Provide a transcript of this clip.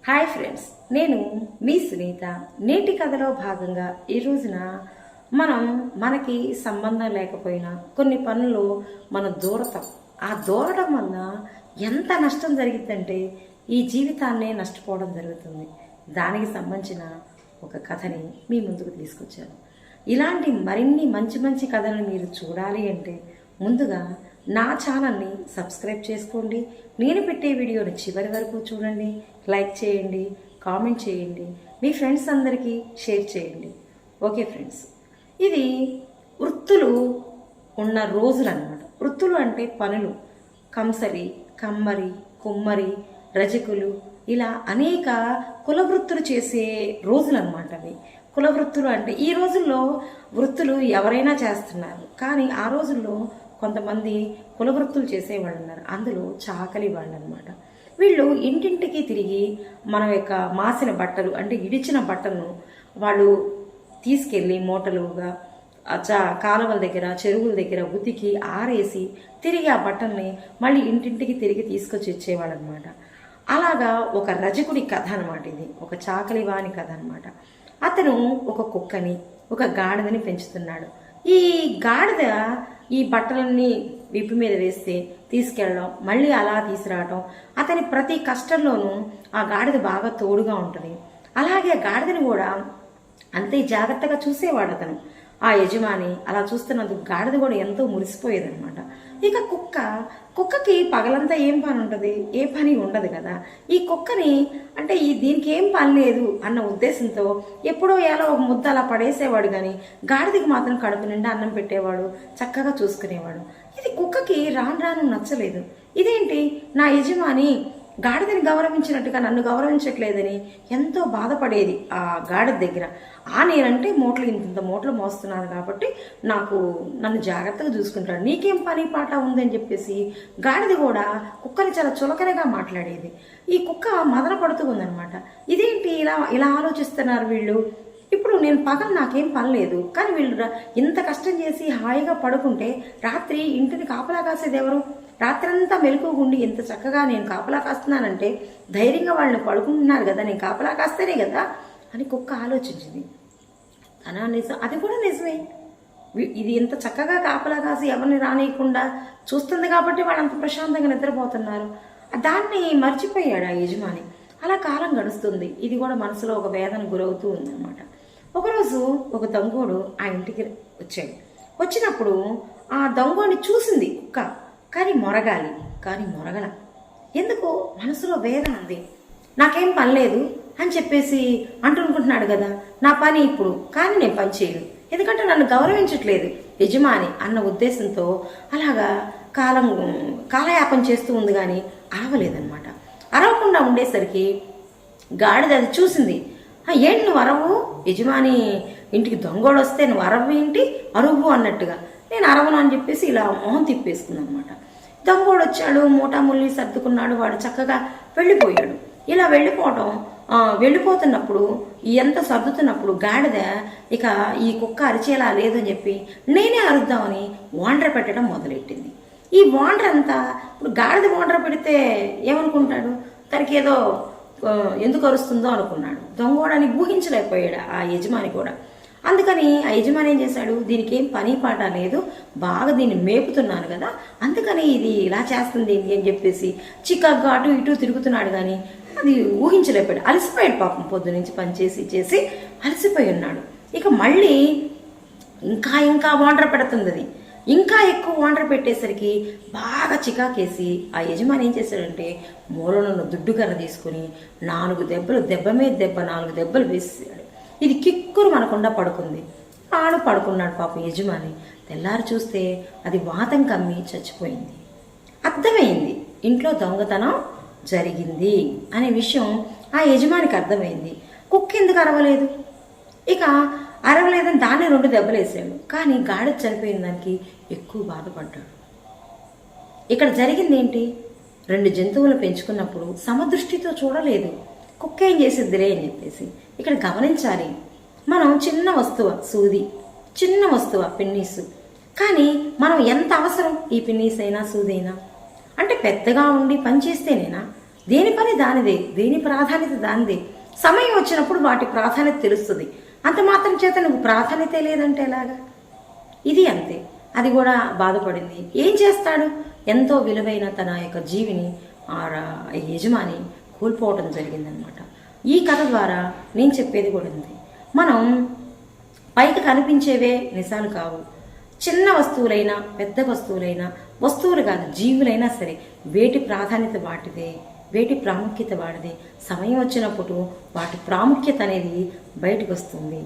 Hi friends, నేను మీ సునీత. నేటి కథలో భాగంగా ఈ రోజున మనకి సంబంధం లేకపోయినా కొన్ని పనులు మనం దూరతాం. ఆ దూరడం వల్ల ఎంత నష్టం జరిగిద్దంటే ఈ జీవితాన్నే నష్టపోవడం జరుగుతుంది. దానికి సంబంధించిన ఒక కథని మీ ముందుకు తీసుకొచ్చాను. ఇలాంటి మరిన్ని మంచి మంచి కథలను మీరు చూడాలి అంటే ముందుగా నా ఛానల్ని సబ్స్క్రైబ్ చేసుకోండి. నేను పెట్టే వీడియోని చివరి వరకు చూడండి, లైక్ చేయండి, కామెంట్ చేయండి, మీ ఫ్రెండ్స్ అందరికీ షేర్ చేయండి. ఓకే ఫ్రెండ్స్, ఇది వృత్తులు ఉన్న రోజులు అన్నమాట. వృత్తులు అంటే పనులు. కంసరి, కమ్మరి, కుమ్మరి, రజకులు, ఇలా అనేక కుల వృత్తులు చేసే రోజులు అన్నమాట అవి. కుల వృత్తులు అంటే ఈ రోజుల్లో వృత్తులు ఎవరైనా చేస్తున్నారు, కానీ ఆ రోజుల్లో కొంతమంది కుల వృత్తులు చేసేవాళ్ళు ఉన్నారు. అందులో చాకలి వాళ్ళు అనమాట. వీళ్ళు ఇంటింటికి తిరిగి మన యొక్క మాసిన బట్టలు అంటే ఇడిచిన బట్టలను వాళ్ళు తీసుకెళ్ళి మూటలుగా కాలువల దగ్గర, చెరువుల దగ్గర ఉతికి ఆరేసి తిరిగి ఆ బట్టల్ని మళ్ళీ ఇంటింటికి తిరిగి తీసుకొచ్చి ఇచ్చేవాళ్ళు అనమాట. అలాగా ఒక రజకుడి కథ అనమాట ఇది. ఒక చాకలి వాని కథ అనమాట. అతను ఒక కుక్కని, ఒక గాడిదని పెంచుతున్నాడు. ఈ గాడిద ఈ బట్టలన్నీ విప్పు మీద వేస్తే తీసుకెళ్ళడం, మళ్ళీ అలా తీసుకురావటం, అతని ప్రతి కష్టంలోనూ ఆ గాడిద బాగా తోడుగా ఉంటుంది. అలాగే గాడిదని కూడా అంతే జాగ్రత్తగా చూసేవాడు అతను. ఆ యజమాని అలా చూస్తున్నందుకు గాడిద కూడా ఎంతో మురిసిపోయేదనమాట. ఇక కుక్కకి పగలంతా ఏం పని ఉంటుంది? ఏ పని ఉండదు కదా. ఈ కుక్కని అంటే దీనికి ఏం పని లేదు అన్న ఉద్దేశంతో ఎప్పుడో ఎలా ఒక ముద్ద అలా పడేసేవాడు, కానీ గాడిదకి మాత్రం కడుపు నిండా అన్నం పెట్టేవాడు, చక్కగా చూసుకునేవాడు. ఇది కుక్కకి రాను రాను నచ్చలేదు. ఇదేంటి నా యజమాని గాడిదని గౌరవించినట్టుగా నన్ను గౌరవించట్లేదని ఎంతో బాధపడేది ఆ గాడిద దగ్గర. నేనంటే ఇంత మూటలు మోస్తున్నాను కాబట్టి నన్ను జాగ్రత్తగా చూసుకుంటాడు, నీకేం పని పాట ఉందని చెప్పేసి గాడిద కూడా కుక్కని చాలా చులకనగా మాట్లాడేది. ఈ కుక్క మదన పడుతూ ఉందనమాట. ఇదేంటి ఇలా ఆలోచిస్తున్నారు వీళ్ళు? ఇప్పుడు నేను పగలు నాకేం పని లేదు, కానీ వీళ్ళు ఇంత కష్టం చేసి హాయిగా పడుకుంటే రాత్రి ఇంటిని కాపలా కాసేది ఎవరు? రాత్రంతా మెలకుగుండి ఎంత చక్కగా నేను కాపలా కాస్తున్నానంటే ధైర్యంగా వాళ్ళని పడుకుంటున్నారు కదా, నేను కాపలా కాస్తేనే కదా అని కుక్క ఆలోచించింది. అది కూడా నిజమే. ఇది ఇంత చక్కగా కాపలా కాసి ఎవరిని రానియకుండా చూస్తుంది కాబట్టి వాళ్ళు అంత ప్రశాంతంగా నిద్రపోతున్నారు. దాన్ని మర్చిపోయాడు ఆ యజమాని. అలా కాలం గడుస్తుంది. ఇది కూడా మనసులో ఒక వేదన గురవుతూ ఉందన్నమాట. ఒకరోజు ఒక దొంగోడు ఆ ఇంటికి వచ్చాడు. వచ్చినప్పుడు ఆ దొంగోడిని చూసింది కుక్క, కానీ మొరగల. ఎందుకు? మనసులో వేదన ఉంది. నాకేం పని లేదు అని చెప్పేసి అనుకుంటున్నాడు కదా, నా పని ఇప్పుడు, కానీ నేను పని చేయను, ఎందుకంటే నన్ను గౌరవించట్లేదు యజమాని అన్న ఉద్దేశంతో అలాగా కాలయాపన చేస్తూ ఉంది, కానీ అరవలేదన్నమాట. అరవకుండా ఉండేసరికి గాడిద అది చూసింది. ఏంటి నువ్వు అరవు? యజమాని ఇంటికి దొంగోడు వస్తే నువ్వు అరవు ఏంటి, అరువు అన్నట్టుగా. నేను అరవను అని చెప్పేసి ఇలా మొహం తిప్పేసుకుంది అనమాట. దొంగోడు వచ్చాడు, మూటాముల్లి సర్దుకున్నాడు, వాడు చక్కగా వెళ్ళిపోయాడు. ఇలా వెళ్ళిపోతున్నప్పుడు ఎంత సర్దుతున్నప్పుడు గాడిద ఇక ఈ కుక్క అరిచేలా లేదని చెప్పి నేనే అరుద్దామని వాండర్ పెట్టడం మొదలెట్టింది. ఈ వాండర్ అంతా ఇప్పుడు గాడిద వాండర్ పెడితే ఏమనుకుంటాడు? తనకి ఏదో ఎందుకు అరుస్తుందో అనుకున్నాడు. దొంగోడని ఊహించలేకపోయాడు ఆ యజమాని కూడా. అందుకని ఆ యజమాని ఏం చేశాడు, దీనికి ఏం పని పాట లేదు, బాగా దీన్ని మేపుతున్నాను కదా, అందుకని ఇది ఇలా చేస్తుంది అని చెప్పేసి చిక్కగా అటు ఇటు తిరుగుతున్నాడు, కానీ అది ఊహించలేకపోయాడు. అలసిపోయాడు పాపం, పొద్దు నుంచి పనిచేసి అలసిపోయి ఉన్నాడు. ఇక మళ్ళీ ఇంకా వాండర్ పెడుతుంది. అది ఇంకా ఎక్కువ వాండర్ పెట్టేసరికి బాగా చికాకేసి ఆ యజమాని ఏం చేశాడంటే మూలనున్న దుడ్డు కర్ర తీసుకుని 4 దెబ్బలు వేసాడు. ఇది కిక్కురు మనకుండా పడుకుంది. పడుకున్నాడు పాపం యజమాని. తెల్లారి చూస్తే అది వాతం కమ్మి చచ్చిపోయింది. అర్థమైంది ఇంట్లో దొంగతనం జరిగింది అనే విషయం ఆ యజమానికి అర్థమైంది. కుక్క ఎందుకు అరవలేదు? ఇక అరవలేదని దాన్ని 2 దెబ్బలు వేసాడు, కానీ గాడిద చనిపోయిన దానికి ఎక్కువ బాధపడ్డాడు. ఇక్కడ జరిగింది ఏంటి? 2 జంతువులు పెంచుకున్నప్పుడు సమదృష్టితో చూడలేదు. కుక్క ఏం చేసిద్దిలే అని చెప్పేసి. ఇక్కడ గమనించాలి, మనం చిన్న వస్తువు సూది, చిన్న వస్తువు పిన్నీసు, కానీ మనం ఎంత అవసరం ఈ పిన్నీస్ అయినా సూదైనా అంటే పెద్దగా ఉండి పనిచేస్తేనేనా దేని పని దానిదే, దేని ప్రాధాన్యత దానిదే. సమయం వచ్చినప్పుడు వాటి ప్రాధాన్యత తెలుస్తుంది. అంత మాత్రం చేత నువ్వు ప్రాధాన్యత లేదంటే ఎలాగా? ఇది అంతే. అది కూడా బాధపడింది. ఏం చేస్తాడు? ఎంతో విలువైన తన యొక్క జీవిని ఆ యజమాని కోల్పోవడం జరిగిందనమాట. ఈ కథ ద్వారా నేను చెప్పేది కూడా ఉంది. మనం పైకి కనిపించేవే నిజాలు కావు. చిన్న వస్తువులైనా పెద్ద వస్తువులైనా, వస్తువులు కాదు జీవులైనా సరే, వేటి ప్రాధాన్యత వాటిదే, వేటి ప్రాముఖ్యత వాడిదే. సమయం వచ్చినప్పుడు వాటి ప్రాముఖ్యత అనేది బయటకు వస్తుంది.